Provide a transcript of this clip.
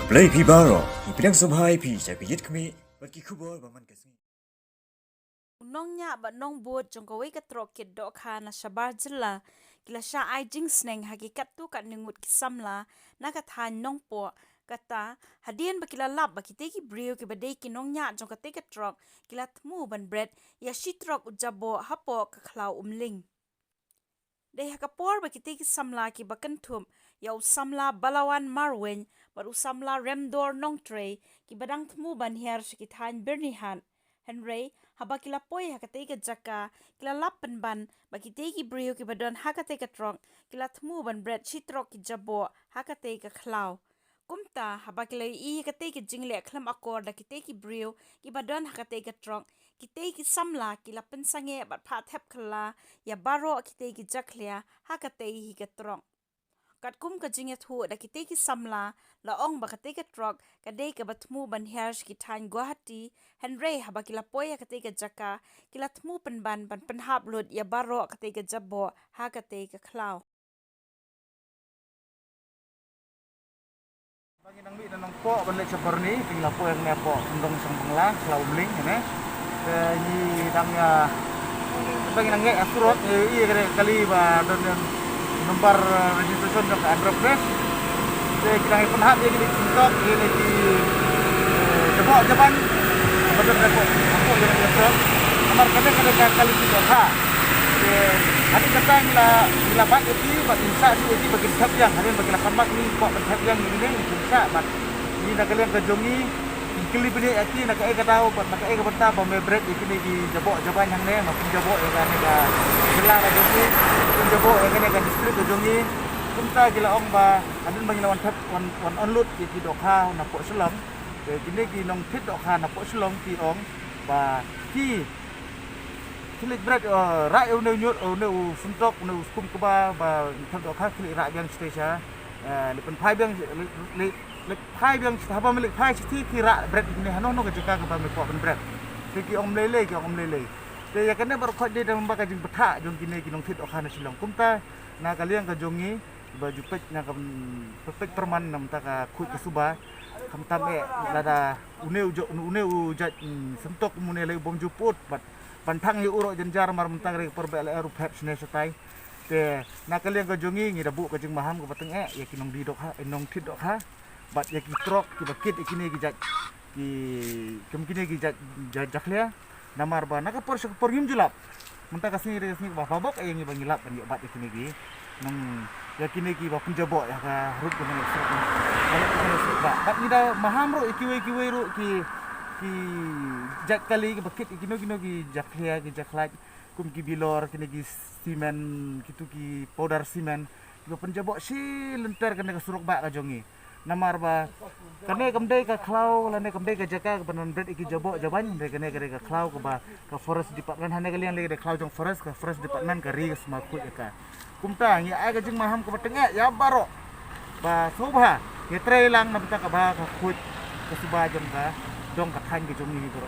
Play Pibaro, Ipidang Subhai Pi, Sakit Kami, Baki Kubor, Baman Kasmi. Nong nya ba nong boat jong kawai ka trok kit dok ha na shabar Jylla kila sha ai jing sneng hakikat tu kat ningut kisamla na ka than nong po kata hadien ba kila lap ba kite ki Briew ki badai ki nong nya jong ka te ka trok kila Thmu ban Bret ya shi trok u Jaboh hapo ka Khlaw Umling dei hakapor ba kite ki samla ki bakan thum ya u samla balawan marwen ba u samla remdor nong tray ki badang Thmu ban her shi ki than bernihan Henry haba kila poi hakate ka jaka kila lapan ban bakite ki Briew ki badon hakate ka trok kila Thmu ban Bret chitrok ki Jaboh hakate ka Khlaw kumta haba kila I hakate ki jingle khlam akor da kite ki Briew ki badon hakate ka trok kite ki samla kila pensange bat pha thep khla ya baro kite ki jaklia hakate hi ka trok kat kum ka jinge thu da kite ki samla la ong ba kate ka trok ka dei ka Thmu ban hersh ki than Guwahati Henry haba kila poya kate ka jaka kila Thmu ban hap lut ya baro kate ka Jaboh ha kate ka Khlaw bagi nang mi nang po ban lek seperni tinggal po yang nepo ndong sang bangla Khlaw Umling ne ni dang ya bagi nang ngai asurot I kali ba don Nabar registration ng Andhra Pradesh. Kita ngayon penhat dia gini sintok ini di Jaboh Japan. Betul betul. Aku jangan betul. Nabar kadang kali kita ha. Hari kata nila pak itu bak insa itu bagi thap yang hari bagi lakamat ni kok thap yang ini insa mat. Ini nak kalian kejongi kili bini ati nak ai kata bat nak ai kabenta ba me Bret ini di Jaboh Japan yang ne mapun Jaboh yang ne ka Jylla ka jongi pun Jaboh yang ne ka district ka jongi kumta gila ong ba adun bang lawan thap wan onlut ki dokha na po selam kini ki nong thit dokha na po selam ki ong ba ki kilik Bret ra eu ne nyut ne suntok ne skum ka ba thap dokha kilik ra yang station le pen phai bang le phai bang haba milik phai thi kira Bret ni hano no ka jaka ka ba me ko pen Bret ki om lele ki om lele te ya kana bar khot de dam ba ka jing betha jong kini ki nong thit dokha na silong kumta na kalian ka jongi baju pek na kam pek perman nam ta ka khut ka suba kam tam e lada une jat sentok mune le bom juput bat pantang li uro jenjar mar mentang re perbe le eru pet sne satai te na kalian ka jongi ngi dabu ka jing maham ka bateng e ya kinong di dokha enong thit dokha bat ya ki trok ki bakit ikini ki jat ki kini ki jat jaklia namar ba na ka por yum julap mentang ka sini ba babok e ngi bangilap kan bat ikini ki nang ya kini ki ba Jaboh ya ka rut ko na ba bat ni da maham ro ikiwe ro ki jat kali ki bakit ikino ki jaklia ki jaklat kum ki bilor kini ki simen kitu ki powder simen ki Jaboh si lenter kan ka suruk ba ka jongi namar ba kane kamdai ka Khlaw lane kamdai ka jaka banan Bret iki Jaboh jaban de kane ka Khlaw ka forest department hane kalian le Khlaw jong forest department ka ri sma ku ka kumta ya ai ka jing maham ka bateng ya baro ba sobha ye trailang na bita ka ba ka khut ka suba jong ka dong ka than ki jong ni ko